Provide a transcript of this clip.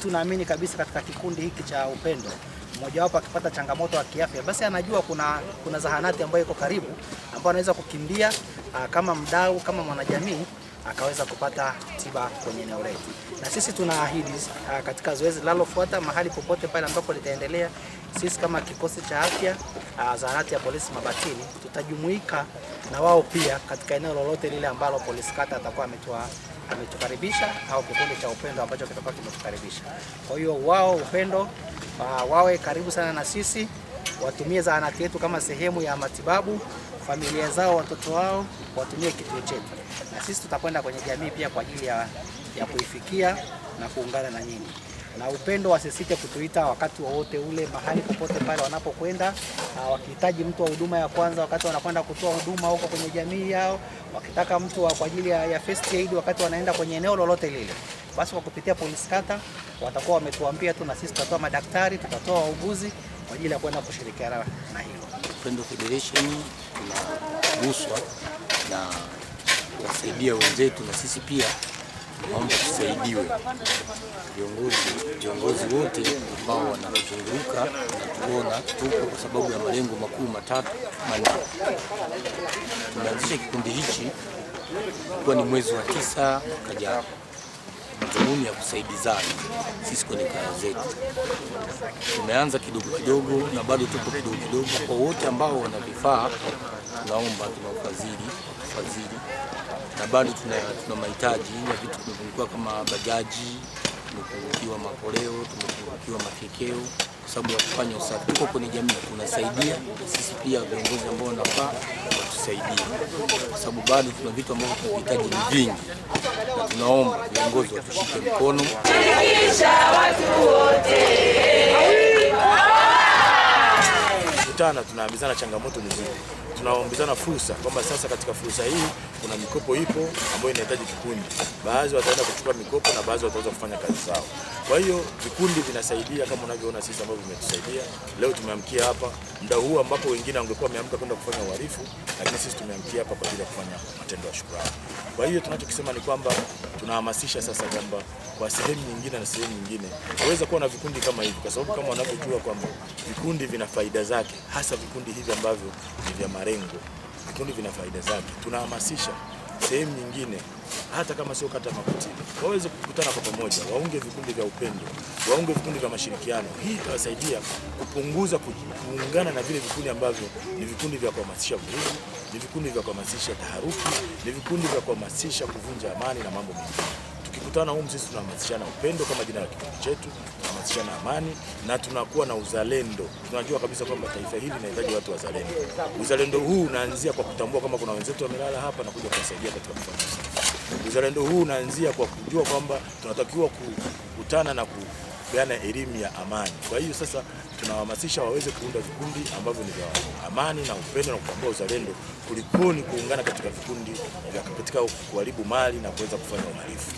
Tunaamini kabisa katika kikundi hiki cha Upendo, mmoja wapo akipata changamoto ya kiafya, basi anajua kuna zahanati ambayo iko karibu ambayo anaweza kukimbia kama mdau, kama mwanajamii akaweza kupata tiba kwenye eneo letu. Na sisi tunaahidi katika zoezi linalofuata, mahali popote pale ambapo litaendelea, sisi kama kikosi cha afya zahanati ya polisi Mabatini tutajumuika na wao pia katika eneo lolote lile ambalo polisi kata atakuwa ametukaribisha au kikundi cha Upendo ambacho kitakuwa kimetukaribisha. Kwa hiyo wao Upendo wawe karibu sana na sisi, watumie zahanati yetu kama sehemu ya matibabu, familia zao, watoto wao watumie kituo chetu, na sisi tutakwenda kwenye jamii pia kwa ajili ya kuifikia na kuungana na nyinyi. Na Upendo wasisite kutuita wakati wowote ule, mahali popote pale wanapokwenda, wakihitaji mtu wa huduma ya kwanza wakati wanakwenda kutoa huduma huko kwenye jamii yao, wakitaka mtu kwa ajili ya first aid wakati wanaenda kwenye eneo lolote lile, basi kwa kupitia polisi kata watakuwa wametuambia tu, na sisi tutatoa madaktari, tutatoa wauguzi kwa ajili ya kwenda kushirikiana na hilo. Upendo Federation tunaguswa na kuwasaidia wenzetu, na sisi pia naomba tusaidiwe. Viongozi wote ambao wanazunguka na tuona tupo kwa sababu ya malengo makuu matatu manne. Tumeanzisha kikundi hichi kwa ni mwezi wa 9 mwaka jana, madhumuni ya kusaidizana sisi kwenye kaya zetu. Tumeanza kidogo kidogo na bado tupo kidogo kidogo. Kwa wote ambao wana vifaa, tunaomba tunawafadhili, na bado tuna mahitaji ya vitu. Tumepungukiwa kama bajaji, tumepungukiwa makoleo, tumepungukiwa mafekeo kwa sababu ya kufanya usafi. Tuko kwenye jamii tunasaidia, sisi pia viongozi ambao wanafaa watusaidie, kwa sababu bado tuna vitu ambavyo tunahitaji ni vingi, na tunaomba viongozi watushike mkono. Tunaambizana changamoto nzuri, tunaombezana fursa kwamba sasa katika fursa hii kuna mikopo ipo ambayo inahitaji kikundi. Baadhi wataenda kuchukua mikopo na baadhi wataweza kufanya kazi zao. Kwa hiyo vikundi vinasaidia kama unavyoona sisi ambao vimetusaidia. Leo tumeamkia hapa muda huu ambapo wengine wangekuwa wameamka kwenda kufanya uhalifu, lakini sisi tumeamkia hapa kwa ajili ya kufanya matendo ya shukrani. Kwa hiyo tunachokisema ni kwamba tunahamasisha sasa kwamba kwa sehemu nyingine na sehemu nyingine waweza kuwa na vikundi kama hivi, kwa sababu kama wanavyojua kwamba vikundi vina faida zake, hasa vikundi hivi ambavyo ni vya malengo. Vikundi vina faida zake. Tunahamasisha sehemu nyingine, hata kama sio kata Makutini, waweze kukutana kwa pamoja, waunge vikundi vya upendo, waunge vikundi vya mashirikiano. Hii itawasaidia kupunguza kuungana na vile vikundi ambavyo ni vikundi vya kuhamasisha vurugu, ni vikundi vya kuhamasisha taharuki, ni vikundi vya kuhamasisha kuvunja amani na mambo mengine. Tukikutana humu sisi tunahamasishana upendo kama jina la kikundi chetu, tunahamasishana amani na tunakuwa na uzalendo. Tunajua kabisa kwamba taifa hili linahitaji watu wazalendo. Uzalendo huu unaanzia kwa kutambua kama kuna wenzetu wamelala hapa na kuja kuwasaidia katika kufanya usafi. Uzalendo huu unaanzia kwa kujua kwamba tunatakiwa kukutana na kupeana elimu ya amani. Kwa hiyo sasa tunawahamasisha waweze kuunda vikundi ambavyo ni vya amani na upendo na kutambua uzalendo, kulikoni kuungana katika vikundi vya katika kuharibu mali na kuweza kufanya uhalifu.